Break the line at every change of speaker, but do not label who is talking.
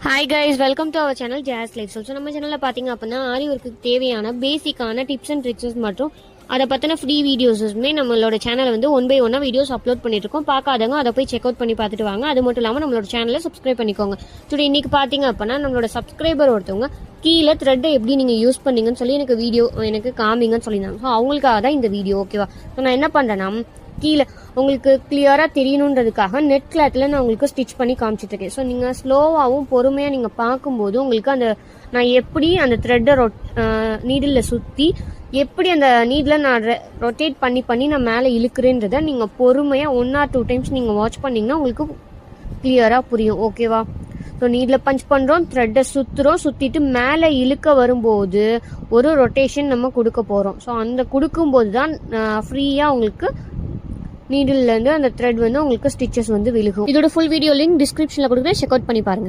Hi guys, welcome to our channel ஜாஸ் lifestyle. So நம்ம சேனலில் பார்த்தீங்க அப்படின்னா ஆரி ஒர்க்குக்கு தேவையான பேசிக்கான டிப்ஸ் அண்ட் ட்ரிக்ஸ் மற்றும் அதை பற்றின ஃப்ரீ வீடியோஸுமே நம்மளோட சேனலை வந்து 1 by 1 வீடியோஸ் அப்லோட் பண்ணியிருக்கோம். பார்க்காதவங்க அதை போய் செக் அவுட் பண்ணி பார்த்துட்டு வாங்க. அது மட்டும் இல்லாமல் நம்மளோட சேனலை சப்ஸ்கிரைப் பண்ணிக்கோங்க. டுடே இன்னைக்கு பார்த்தீங்க அப்படின்னா நம்மளோட சப்ஸ்கிரைபர் ஒருத்தவங்க கீழே த்ரெட்டை எப்படி நீங்கள் யூஸ் பண்ணீங்கன்னு சொல்லி எனக்கு காமிங்கன்னு சொல்லியிருந்தாங்க. ஸோ அவங்களுக்காக தான் இந்த வீடியோ, ஓகேவா? ஸோ நான் என்ன பண்ணுறேன்னா, கீழே உங்களுக்கு கிளியராக தெரியணுன்றதுக்காக நெட் கிளாத்தில் நான் உங்களுக்கு ஸ்டிச் பண்ணி காமிச்சிட்ருக்கேன். ஸோ நீங்கள் ஸ்லோவாகவும் பொறுமையாக நீங்கள் பார்க்கும்போது உங்களுக்கு நான் எப்படி அந்த த்ரெட்டை நீடிலில் சுற்றி எப்படி அந்த நீடில் நான் ரொட்டேட் பண்ணி நான் மேலே இழுக்கிறேன்றதை நீங்கள் பொறுமையாக 1 or 2 times நீங்கள் வாட்ச் பண்ணிங்கன்னா உங்களுக்கு கிளியராக புரியும், ஓகேவா? ஸோ நீடில் பஞ்ச் பண்ணுறோம், த்ரெட்டை சுற்றிட்டு மேலே இழுக்க வரும்போது ஒரு ரொட்டேஷன் நம்ம கொடுக்க போகிறோம். ஸோ அந்த கொடுக்கும்போது தான் ஃப்ரீயாக உங்களுக்கு நீடில் இருந்து அந்த த்ரெட் வந்து உங்களுக்கு ஸ்டிச்சஸ் வந்து விழுகும். இதோட ஃபுல் வீடியோ லிங்க் டிஸ்கிரிப்ஷனில் கொடுக்குறேன், செக் அவுட் பண்ணி பாருங்க.